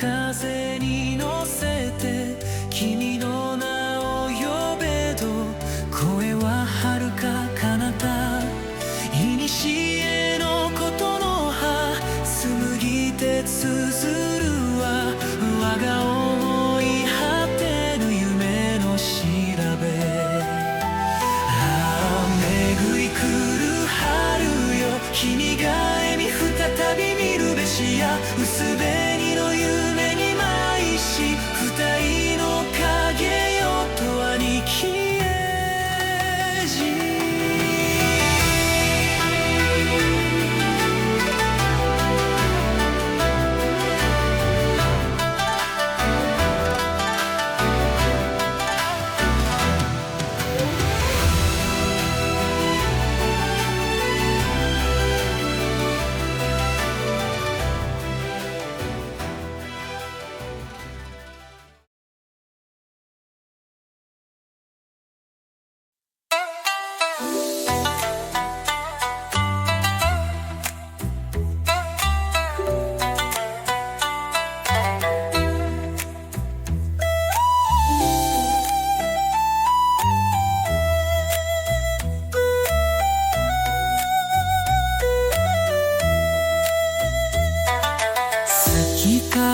風に乗せて君の名を呼べど、声は遥か彼方。古のことの葉、紡ぎて綴るは我が思い果てぬ夢の調べ。巡り来る春よ、君が笑み再び見るべしや。薄紅の夢に舞し、二人の影よとはに消えじ。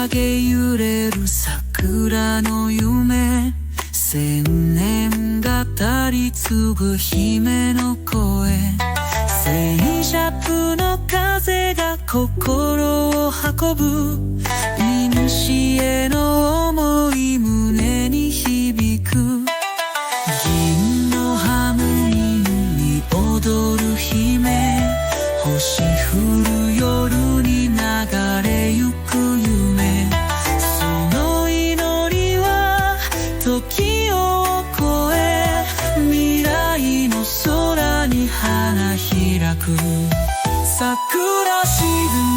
影揺れる桜の夢、千年語り継ぐ姫の声。静寂の風が心を運ぶ、古の想い胸に響く。銀のハムニに踊る姫、星降る夜に流れゆく夢。その祈りは時を超え、未来の空に花開く。桜しず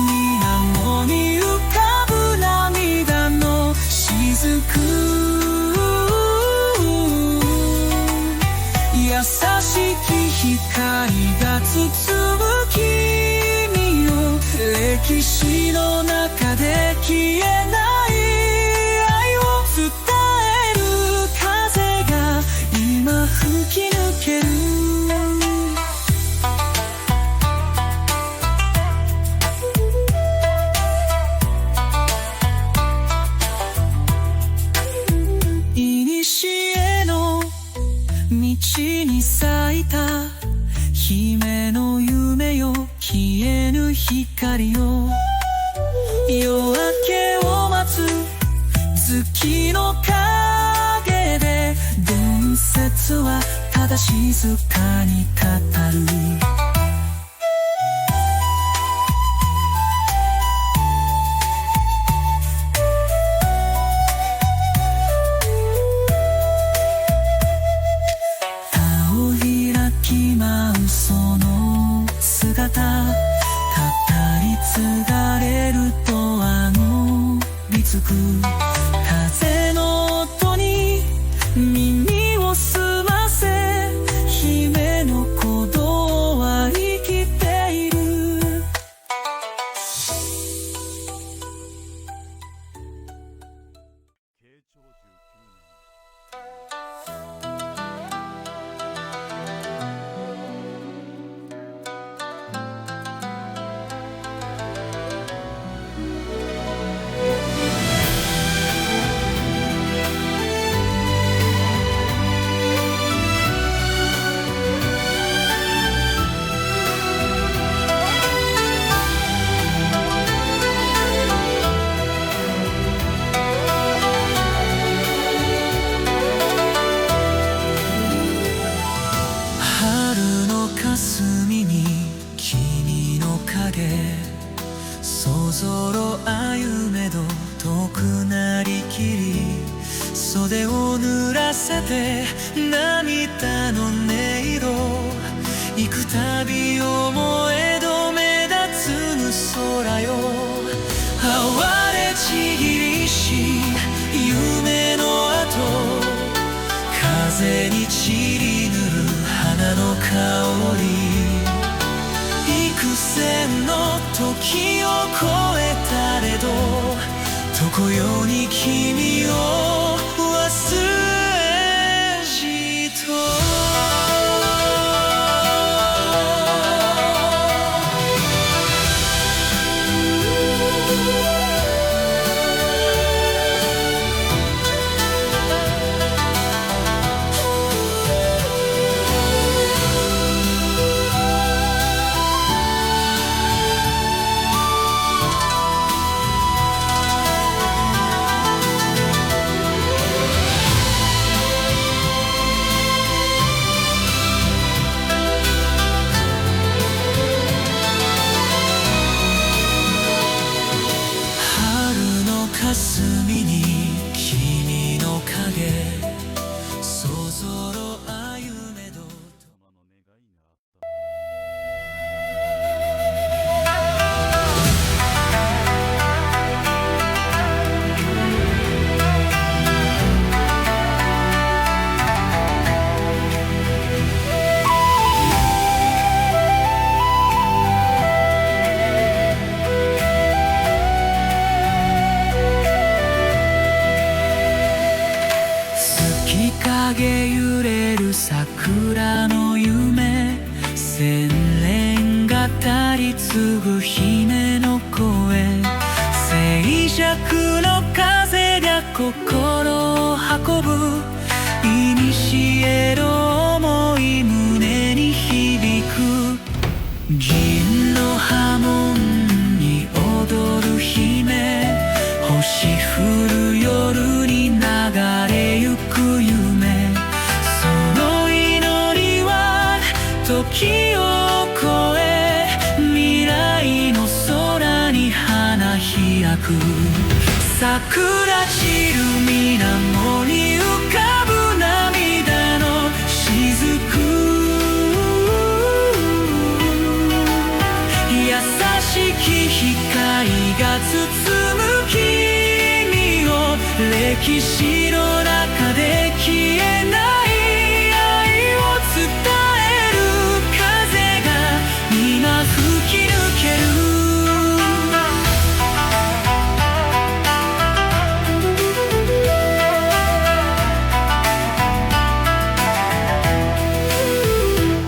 みなのに浮かぶ涙の雫。優しき光が包む君よ、歴史の中で消えない愛を伝える風が今吹き抜ける。古の道に咲いた姫の夢よ、消えぬ光よ。夜明けを待つ月の陰で、伝説はただ静かに語る。その姿、語り継がれると律く。風の音に耳を澄ませ、姫の鼓動は生きている。ぞろ歩めど遠くなりきり袖を濡らせて涙の音色幾たび思えど目立つぬ空よ哀れちぎりし夢の後風に散りぬる花の香り幾千の時を超えたれど常世に君を忘れじと霞に君の影そぞろ歩めど影揺れる桜の夢洗練語り継ぐ姫の声静寂の風が心を運ぶ古の想い胸に響く銀の波紋に踊る姫星降る夜に流れゆく夢時を超え未来の空に花開く桜散る水面に浮かぶ涙の雫優しき光が包む君を歴史の中で消えない愛を伝える今吹き抜ける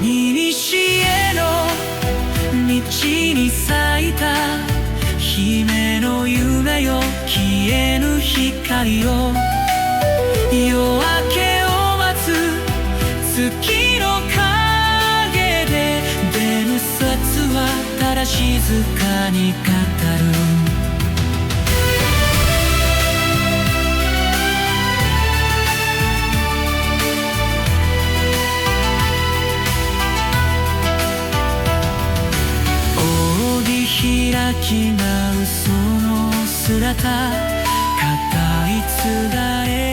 古の道に咲いた姫の夢よ消えぬ光よ夜明けを待つ月の影で伝説はただ静かに語る開き舞うその姿語り継がれ